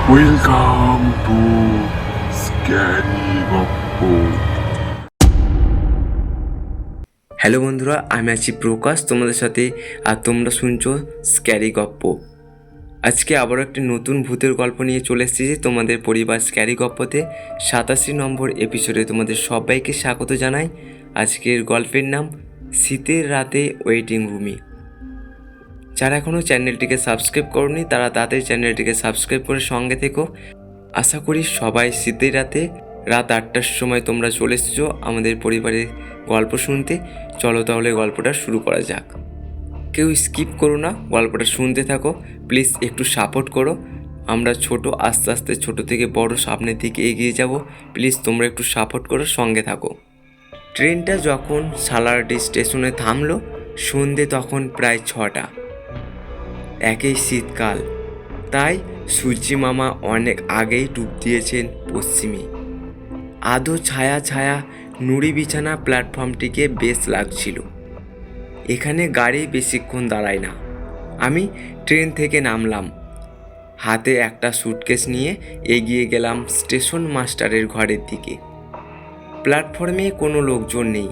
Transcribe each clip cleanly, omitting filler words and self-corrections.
Welcome to scary গপ্প। Hello বন্ধুরা, আমি আছি প্রকাশ তোমাদের সাথে, আর তোমরা শুনছো স্ক্যারি গপ্প। আজকে আবারও একটি নতুন ভূতের গল্প নিয়ে চলে এসেছি তোমাদের পরিবার স্ক্যারি গপ্পতে 87 নম্বর এপিসোডে তোমাদের সবাইকে স্বাগত জানাই। আজকের গল্পের নাম শীতের রাতে ওয়েটিং রুমে। যারা এখনও চ্যানেলটিকে সাবস্ক্রাইব করনি তারা তাদের চ্যানেলটিকে সাবস্ক্রাইব করে সঙ্গে থেকো। আশা করি সবাই শীতের রাতে রাত 8টার সময় তোমরা চলে এসেছো আমাদের পরিবারের গল্প শুনতে। চলো তাহলে গল্পটা শুরু করা যাক। কেউ স্কিপ করো না, গল্পটা শুনতে থাকো। প্লিজ একটু সাপোর্ট করো। আমরা আস্তে আস্তে ছোট থেকে বড় সামনের দিকে এগিয়ে যাব। প্লিজ তোমরা একটু সাপোর্ট করো, সঙ্গে থাকো। ট্রেনটা যখন সালারডি স্টেশনে থামলো, সন্ধে তখন প্রায় 6টা। একই শীতকাল, তাই সূর্যি মামা অনেক আগেই ডুব দিয়েছেন পশ্চিমে। আদো ছায়া ছায়া নুড়ি বিছানা প্ল্যাটফর্মটিকে বেশ লাগছিল। এখানে গাড়ি বেশিক্ষণ দাঁড়ায় না। আমি ট্রেন থেকে নামলাম, হাতে একটা সুটকেস নিয়ে এগিয়ে গেলাম স্টেশন মাস্টারের ঘরের দিকে। প্ল্যাটফর্মে কোনো লোকজন নেই।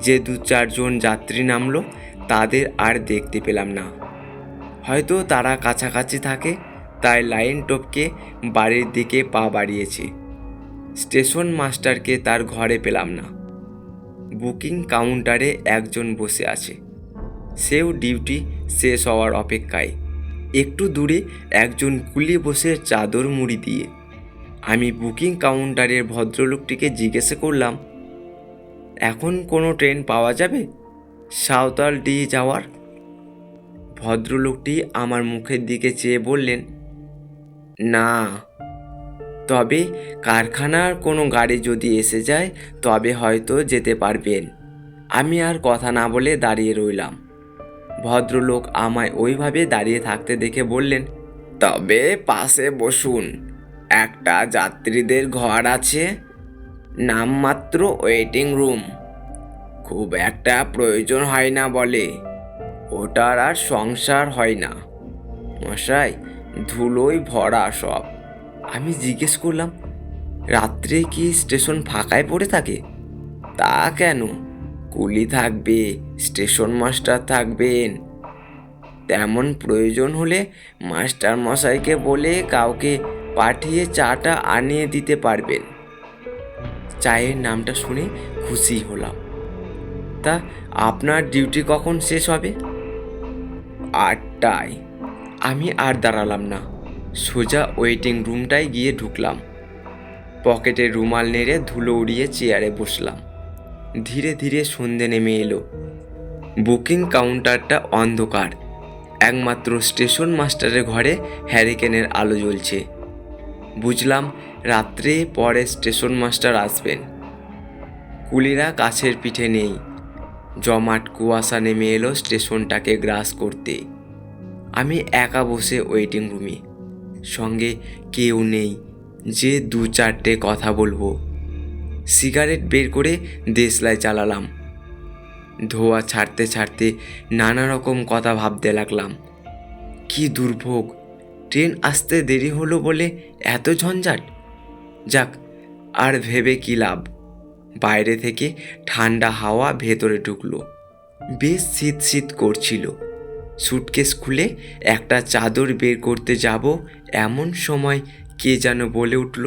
যে 2-4জন যাত্রী নামলো তাদের আর দেখতে পেলাম না। হয়তো তারা কাছাকাছি থাকে, তাই লাইন টপকে বাড়ির দিকে পা বাড়িয়েছে। স্টেশন মাস্টারকে তার ঘরে পেলাম না। বুকিং কাউন্টারে একজন বসে আছে, সেও ডিউটি শেষ হওয়ার অপেক্ষায়। একটু দূরে একজন কুলি বসে চাদর মুড়ি দিয়ে। আমি বুকিং কাউন্টারের ভদ্রলোকটিকে জিজ্ঞাসা করলাম, এখন কোনো ট্রেন পাওয়া যাবে সাঁওতাল দিয়ে যাওয়ার? ভদ্রলোকটি আমার মুখের দিকে চেয়ে বললেন, না, তবে কারখানার কোনো গাড়ি যদি এসে যায় তবে হয়তো যেতে পারবেন। আমি আর কথা না বলে দাঁড়িয়ে রইলাম। ভদ্রলোক আমায় ওইভাবে দাঁড়িয়ে থাকতে দেখে বললেন, তবে পাশে বসুন, একটা যাত্রীদের ঘর আছে, নামমাত্র ওয়েটিং রুম, খুব একটা প্রয়োজন হয় না বলে, ওটার আর সংসার হয় না মশাই, ধুলোয় ভরা সব। আমি জিজ্ঞেস করলাম, রাত্রে কি স্টেশন ফাঁকায় পড়ে থাকে? তা কেন, কুলি থাকবে, স্টেশন মাস্টার থাকবেন। তেমন প্রয়োজন হলে মাস্টার মশাইকে বলে কাউকে পাঠিয়ে চাটা আনিয়ে দিতে পারবেন। চায়ের নামটা শুনে খুশি হলাম। তা আপনার ডিউটি কখন শেষ হবে? 8টায়। আমি আর দাঁড়ালাম না, সোজা ওয়েটিং রুমটায় গিয়ে ঢুকলাম। পকেটে রুমাল নেড়ে ধুলো উড়িয়ে চেয়ারে বসলাম। ধীরে ধীরে সন্ধে নেমে এলো। বুকিং কাউন্টারটা অন্ধকার, একমাত্র স্টেশন মাস্টারের ঘরে হ্যারিকেনের আলো জ্বলছে। বুঝলাম রাত্রে পরে স্টেশন মাস্টার আসবেন। কুলিরা কাছের পিঠে নেই। জমাট কুয়াশা নেমে এলো স্টেশনটাকে গ্রাস করতে। আমি একা বসে ওয়েটিং রুমে, সঙ্গে কেউ নেই যে 2-4টে কথা বলবো। সিগারেট বের করে দেশলাই চালালাম। ধোঁয়া ছাড়তে ছাড়তে নানা রকম কথা ভাবতে লাগলাম। কি দুর্ভোগ, ট্রেন আসতে দেরি হলো বলে এত ঝঞ্ঝাট। যাক, আর ভেবে কি লাভ। বাইরে থেকে ঠান্ডা হাওয়া ভেতরে ঢুকলো। বেশ শীত শীত করছিল। সুটকেস খুলে একটা চাদর বের করতে যাব, এমন সময় কে যেন বলে উঠল,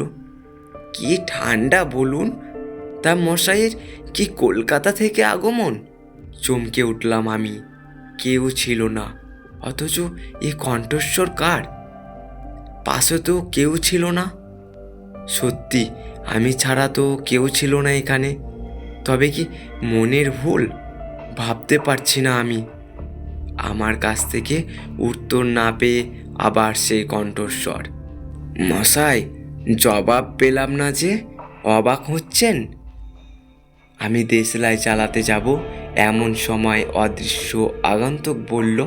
কি ঠান্ডা বলুন, তা মশাইয়ের কি কলকাতা থেকে আগমন? চমকে উঠলাম আমি। কেউ ছিল না, অথচ এ কণ্ঠস্বর কার? পাশে তো কেউ ছিল না। সত্যি আমি ছাড়া তো কেউ ছিল না এখানে। তবে কি মনের ভুল? ভাবতে পারছি না আমি। আমার কাছ থেকে উত্তর না পেয়ে আবার সেই কণ্ঠস্বর, মশাই, জবাব পেলাম না যে, অবাক হচ্ছেন? আমি দেশলাই চালাতে যাব এমন সময় অদৃশ্য আগন্তুক বলল,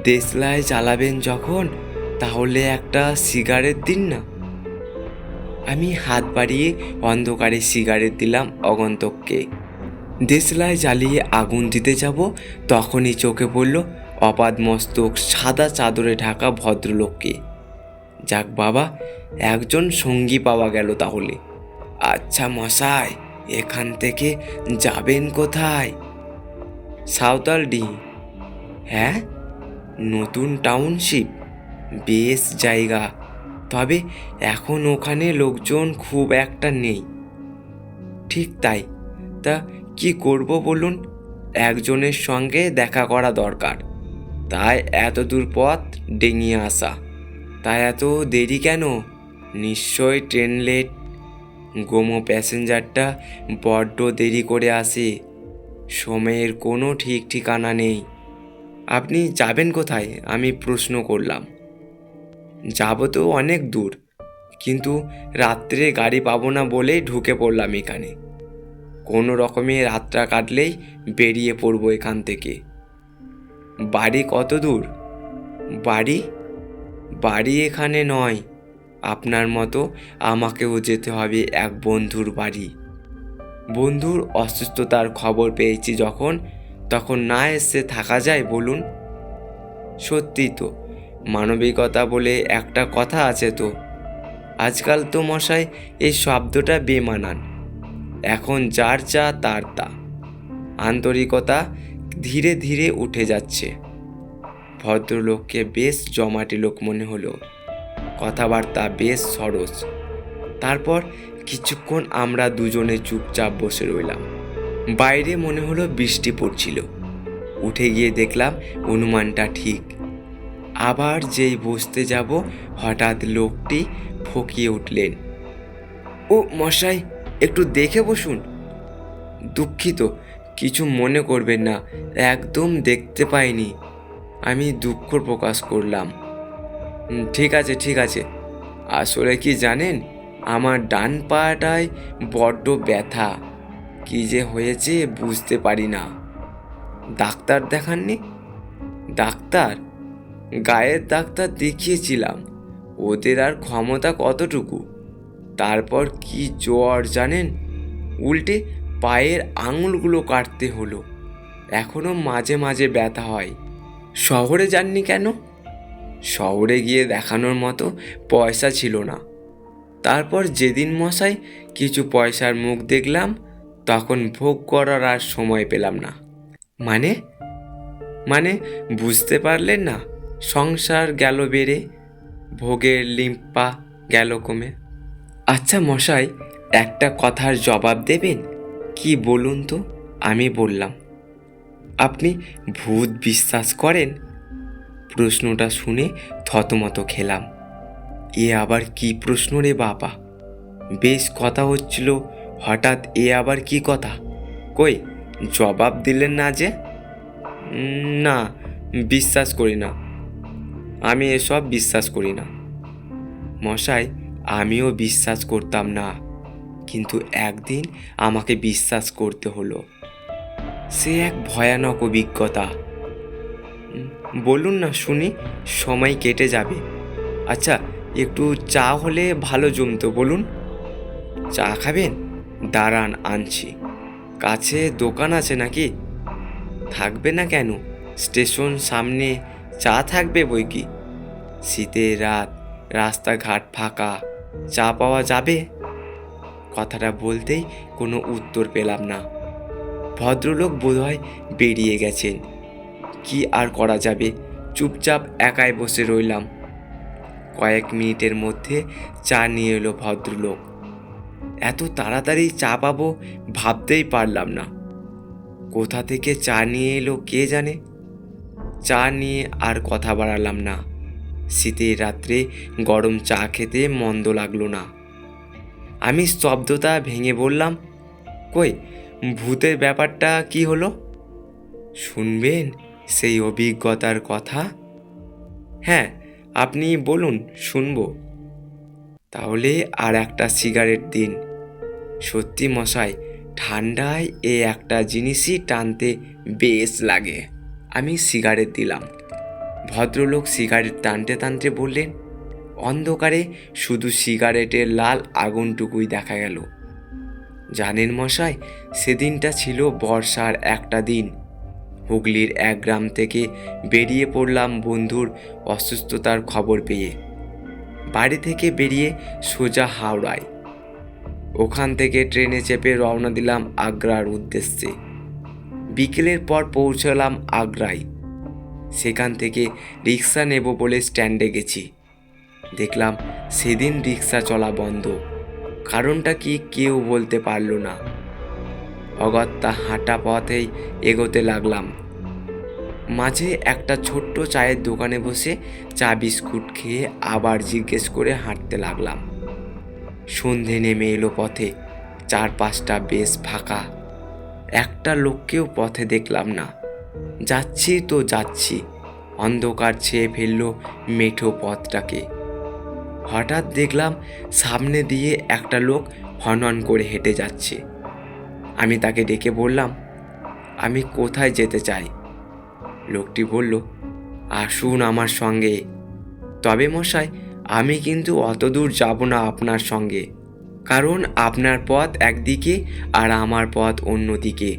দেশলাই চালাবেন যখন তাহলে একটা সিগারেট দিন না। আমি হাত বাড়িয়ে অন্ধকারে সিগারেট দিলাম আগন্তুককে। দেশলাই জ্বালিয়ে আগুন দিতে যাব, তখনই চোখে পড়ল অপাদ মস্তক সাদা চাদরে ঢাকা ভদ্রলোককে। যাক বাবা, একজন সঙ্গী পাওয়া গেল তাহলে। আচ্ছা মশাই, এখান থেকে যাবেন কোথায়? সাঁওতালডিহি। হ্যাঁ, নতুন টাউনশিপ, বেশ জায়গা, তবে এখন ওখানে লোকজন খুব একটা নেই। ঠিক তাই, তা কি করব বলুন? একজনের সঙ্গে দেখা করা দরকার, তাই এত দূর পথ ডিঙিয়ে আসা। তাই এত দেরি কেন? নিশ্চয় ট্রেন লেট। গোমো প্যাসেঞ্জারটা বড্ড দেরি করে আসে, সময়ের কোনো ঠিক ঠিকানা নেই। আপনি যাবেন কোথায় আমি প্রশ্ন করলাম। যাব তো অনেক দূর, কিন্তু রাত্রে গাড়ি পাবো না বলেই ঢুকে পড়লাম এখানে। কোনো রকমে রাতটা কাটলেই বেরিয়ে পড়বো এখান থেকে। বাড়ি কত দূর? বাড়ি বাড়ি এখানে নয়, আপনার মতো আমাকেও যেতে হবে এক বন্ধুর বাড়ি। বন্ধুর অসুস্থতার খবর পেয়েছি যখন, তখন না এসে থাকা যায় বলুন? সত্যি তো, মানবিকতা বলে একটা কথা আছে তো। আজকাল তো মশাই এই শব্দটা বেমানান, এখন যার যা তার তা। আন্তরিকতা ধীরে ধীরে উঠে যাচ্ছে। ভদ্রলোককে বেশ জমাটি লোক মনে হলো, কথাবার্তা বেশ সরস। তারপর কিছুক্ষণ আমরা দুজনে চুপচাপ বসে রইলাম। বাইরে মনে হলো বৃষ্টি পড়ছিল। উঠে গিয়ে দেখলাম অনুমানটা ঠিক। আবার যেই বসতে যাব, হঠাৎ লোকটি ফকিয়ে উঠলেন, ও মশাই, একটু দেখে বসুন। দুঃখিত, কিছু মনে করবেন না, একদম দেখতে পাইনি। আমি দুঃখ প্রকাশ করলাম। ঠিক আছে ঠিক আছে, আসলে কি জানেন, আমার ডান পাটায় বড্ড ব্যথা, কি যে হয়েছে বুঝতে পারি না। ডাক্তার দেখাননি? ডাক্তার? গায়ের ডাক্তার দেখিয়েছিলাম, ওদের আর ক্ষমতা কতটুকু। তারপর কি জ্বর জানেন, উল্টে পায়ের আঙুলগুলো কাটতে হলো। এখনো মাঝে মাঝে ব্যথা হয়। শহরে যাননি কেন? শহরে গিয়ে দেখানোর মতো পয়সা ছিল না। তারপর যেদিন মশাই কিছু পয়সার মুখ দেখলাম, তখন ভোগ করার আর সময় পেলাম না। মানে মানে বুঝতে পারলেন না? সংসার গেল বেড়ে, ভোগের লিম্পা গেল কমে। আচ্ছা মশাই, একটা কথার জবাব দেবেন? কি বলুন তো? আমি বললাম, আপনি ভূত বিশ্বাস করেন? প্রশ্নটা শুনে থতমত খেলাম। এ আবার কি প্রশ্ন রে বাবা? বেশ কথা হচ্ছিল, হঠাৎ এ আবার কি কথা? কই, জবাব দিলেন না যে? না, বিশ্বাস করি না, আমি এসব বিশ্বাস করি না। মশাই, আমিও বিশ্বাস করতাম না, কিন্তু একদিন আমাকে বিশ্বাস করতে হলো। সে এক ভয়ানক অভিজ্ঞতা। বলুন না শুনি, সময় কেটে যাবে। আচ্ছা, একটু চা হলে ভালো জমতো, বলুন। চা খাবেন? দাঁড়ান আনছি। কাছে দোকান আছে নাকি? থাকবে না কেন, স্টেশন সামনে, চা থাকবে বই কি। শীতের রাত, রাস্তাঘাট ফাঁকা, চা পাওয়া যাবে? কথাটা বলতেই কোনো উত্তর পেলাম না। ভদ্রলোক বোধহয় বেরিয়ে গেছেন। কি আর করা যাবে, চুপচাপ একাই বসে রইলাম। কয়েক মিনিটের মধ্যে চা নিয়ে এলো ভদ্রলোক। এত তাড়াতাড়ি চা পাবো ভাবতেই পারলাম না। কোথা থেকে চা নিয়ে এলো কে জানে। চা নিয়ে আর কথা বাড়ালাম না। শীতের রাত্রে গরম চা খেতে মন্দ লাগলো না। আমি স্তব্ধতা ভেঙে বললাম, কই, ভূতের ব্যাপারটা কি হলো? শুনবেন সেই অভিজ্ঞতার কথা? হ্যাঁ, আপনি বলুন, শুনবো। তাহলে আর একটা সিগারেট দিন। সত্যি মশাই, ঠান্ডায় এ একটা জিনিসই টানতে বেশ লাগে। আমি সিগারেট দিলাম। ভদ্রলোক সিগারেট টানতে টানতে বললেন, অন্ধকারে শুধু সিগারেটের লাল আগুনটুকুই দেখা গেল। জানেন মশাই, সেদিনটা ছিল বর্ষার একটা দিন। হুগলির এক গ্রাম থেকে বেরিয়ে পড়লাম বন্ধুর অসুস্থতার খবর পেয়ে। বাড়ি থেকে বেরিয়ে সোজা হাওড়ায়। ওখান থেকে ট্রেনে চেপে রওনা দিলাম আগ্রার উদ্দেশ্যে। বিকেলের পর পৌঁছালাম আগ্রায়। সেখান থেকে রিক্সা নেব বলে স্ট্যান্ডে গেছি। দেখলাম সেদিন রিক্সা চলা বন্ধ। কারণটা কি কেউ বলতে পারল না। অগত্যা হাঁটা পথেই এগোতে লাগলাম। মাঝে একটা ছোট্ট চায়ের দোকানে বসে চা বিস্কুট খেয়ে আবার জিজ্ঞেস করে হাঁটতে লাগলাম। সন্ধে নেমে এলো পথে। চারপাশটা বেশ ফাঁকা। একটা লোককেও পথে দেখলাম না। যাচ্ছি তো যাচ্ছি, অন্ধকার ছেয়ে ফেলল মেঠো পথটাকে। হঠাৎ দেখলাম সামনে দিয়ে একটা লোক হনহন করে হেঁটে যাচ্ছে। আমি তাকে ডেকে বললাম, আমি কোথায় যেতে চাই? লোকটি বলল, আসুন আমার সঙ্গে। তবে মশাই, আমি কিন্তু অত দূর যাব না আপনার সঙ্গে, কারণ আপনার পথ একদিকে আর আমার পথ অন্যদিকে।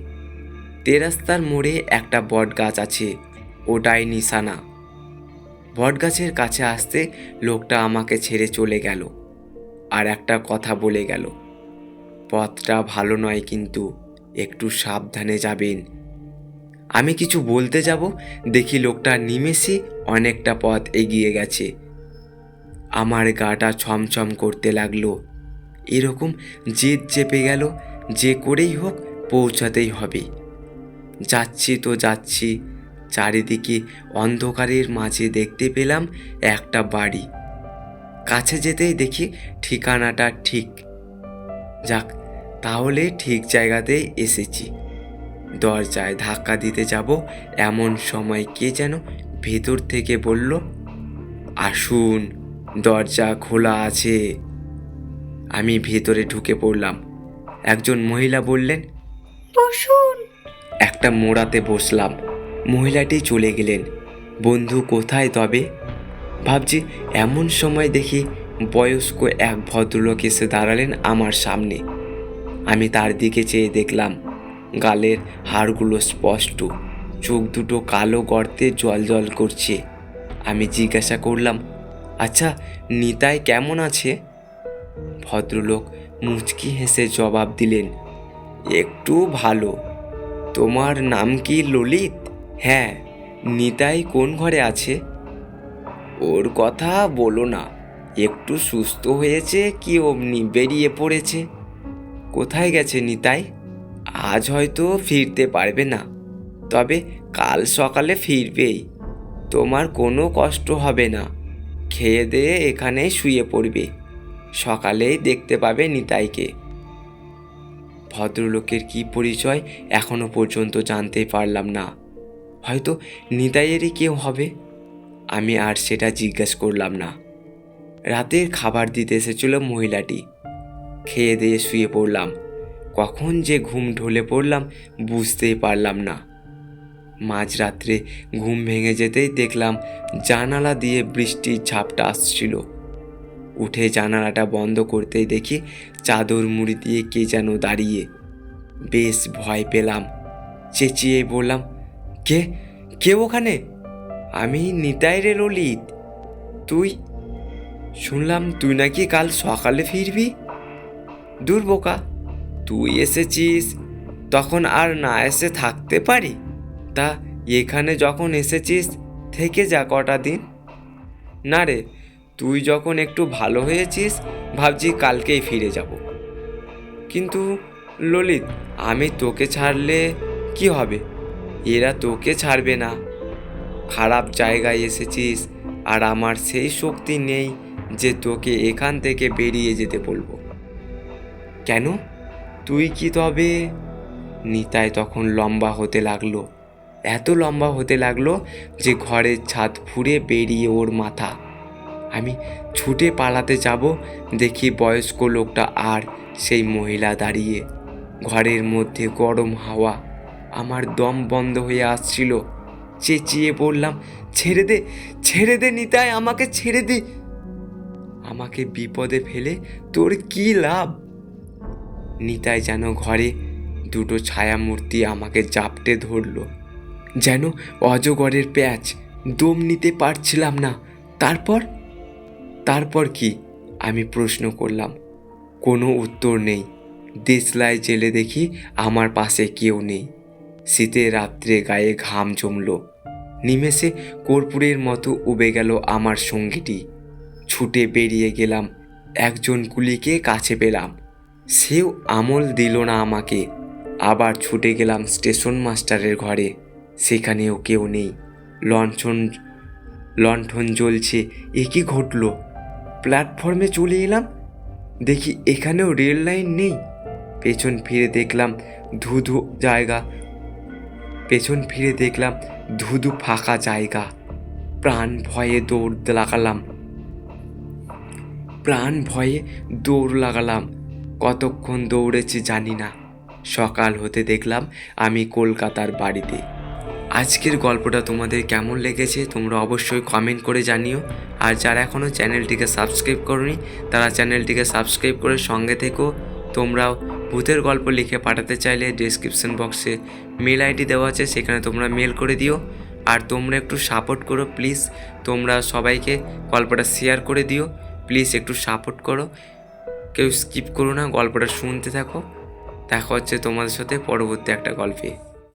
তেরাস্তার মোড়ে একটা বট গাছ আছে, ওটাই নিশানা। বটগাছের কাছে আসতে লোকটা আমাকে ছেড়ে চলে গেল আর একটা কথা বলে গেল, পথটা ভালো নয়, কিন্তু একটু সাবধানে যাবেন। আমি কিছু বলতে যাব, দেখি লোকটা নিমেষে অনেকটা পথ এগিয়ে গেছে। আমার গাটা ছমছম করতে লাগলো। এরকম জেদ চেপে গেল, যে করেই হোক পৌঁছাতেই হবে। যাচ্ছি তো যাচ্ছি, চারিদিকে অন্ধকারের মাঝে দেখতে পেলাম একটা বাড়ি। কাছে যেতেই দেখি ঠিকানাটা ঠিক। যাক, তাহলে ঠিক জায়গাতেই এসেছি। দরজায় ধাক্কা দিতে যাব এমন সময় কে যেন ভেতর থেকে বলল, আসুন, দরজা খোলা আছে। আমি ভেতরে ঢুকে পড়লাম। একজন মহিলা বললেন, বসুন। একটা মোড়াতে বসলাম। মহিলাটি চলে গেলেন। বন্ধু কোথায় তবে? ভাবছি, এমন সময় দেখি বয়স্ক এক ভদ্রলোক এসে দাঁড়ালেন আমার সামনে। আমি তার দিকে চেয়ে দেখলাম, গালের হাড়গুলো স্পষ্ট, চোখ দুটো কালো গর্তে জল করছে। আমি জিজ্ঞাসা করলাম, আচ্ছা, নিতাই কেমন আছে? ভদ্রলোক মুচকি হেসে জবাব দিলেন, একটু ভালো। তোমার নাম কি ললিত? হ্যাঁ। নিতাই কোন ঘরে আছে? ওর কথা বলো না, একটু সুস্থ হয়েছে কি অমনি বেরিয়ে পড়েছে। কোথায় গেছে নিতাই? আজ হয়তো ফিরতে পারবে না, তবে কাল সকালে ফিরবেই। তোমার কোনো কষ্ট হবে না, খেয়ে দিয়ে এখানেই শুয়ে পড়বে। সকালেই দেখতে পাবে নিতাইকে। ভদ্রলোকের কি পরিচয় এখনো পর্যন্ত জানতে পারলাম না। হয়তো নিতাইয়েরই কেউ হবে। আমি আর সেটা জিজ্ঞেস করলাম না। রাতের খাবার দিতে এসেছিল মহিলাটি। খেয়ে দিয়ে শুয়ে পড়লাম। কখন যে ঘুম ঢলে পড়লাম বুঝতেই পারলাম না। মাঝরাত্রে ঘুম ভেঙে যেতেই দেখলাম জানালা দিয়ে বৃষ্টির ঝাপটা আসছিল। উঠে জানালাটা বন্ধ করতেই দেখি চাদর মুড়ি দিয়ে কে যেন দাঁড়িয়ে। বেশ ভয় পেলাম। চেঁচিয়ে বললাম, কে কে ওখানে? আমি নিতাই রে ললিত। তুই? শুনলাম তুই নাকি কাল সকালে ফিরবি। দূর বোকা, তুই এসেছিস তখন আর না এসে থাকতে পারি? তা এখানে যখন এসেছিস থেকে যা কটা দিন। না রে, তুই যখন একটু ভালো হয়েছিস ভাবছি কালকেই ফিরে যাব। কিন্তু ললিত, আমি তোকে ছাড়লে কি হবে? এরা তোকে ছাড়বে না। খারাপ জায়গায় এসেছিস আর আমার সেই শক্তি নেই যে তোকে এখান থেকে বেরিয়ে যেতে বলবো। কেন, তুই কি তবে? নিতাই তখন লম্বা হতে লাগলো। এত লম্বা হতে লাগলো যে ঘরের ছাদ ফুঁড়ে বেরিয়ে ওর মাথা। আমি ছুটে পালাতে যাব, দেখি বয়স্ক লোকটা আর সেই মহিলা দাঁড়িয়ে। ঘরের মধ্যে গরম হাওয়া, আমার দম বন্ধ হয়ে আসছিল। চেঁচিয়ে বললাম, ছেড়ে দে, ছেড়ে দে নিতাই, আমাকে ছেড়ে দে। আমাকে বিপদে ফেলে তোর কি লাভ? নিতাই যেন ঘরে দুটো ছায়ামূর্তি আমাকে জাপটে ধরল, যেন অজগরের প্যাঁচ। দম নিতে পারছিলাম না। তারপর তারপর কি? আমি প্রশ্ন করলাম। কোনো উত্তর নেই। দেশলাই জেলে দেখি আমার পাশে কেউ নেই। শীতের রাত্রে গায়ে ঘাম জমলো। নিমেষে কর্পূরের মতো উবে গেল আমার সঙ্গীটি। ছুটে বেরিয়ে গেলাম। একজন কুলিকে কাছে পেলাম। সেও আমল দিল না আমাকে। আবার ছুটে গেলাম স্টেশন মাস্টারের ঘরে। সেখানেও কেউ নেই। লণ্ঠন লণ্ঠন জ্বলছে। এ কি ঘটল? প্ল্যাটফর্মে চলে এলাম। দেখি এখানেও রেল লাইন নেই। পেছন ফিরে দেখলাম ধুধু ফাঁকা জায়গা। প্রাণ ভয়ে দৌড় লাগালাম। কতক্ষণ দৌড়েছি জানি না। সকাল হতে দেখলাম আমি কলকাতার বাড়িতে। আজকের গল্পটা তোমাদের কেমন লেগেছে তোমরা অবশ্যই কমেন্ট করে জানিও। আর যারা এখনও চ্যানেলটিকে সাবস্ক্রাইব করোনি তারা চ্যানেলটিকে সাবস্ক্রাইব করে সঙ্গে থেকো। তোমরাও ভূতের গল্প লিখে পাঠাতে চাইলে ডেসক্রিপশন বক্সে মেল আইডি দেওয়া আছে, সেখানে তোমরা মেল করে দিও। আর তোমরা একটু সাপোর্ট করো প্লিজ। তোমরা সবাইকে গল্পটা শেয়ার করে দিও প্লিজ, একটু সাপোর্ট করো। কেউ স্কিপ করো না, গল্পটা শুনতে থাকো। দেখা হচ্ছে তোমাদের সাথে পরবর্তী একটা গল্পে।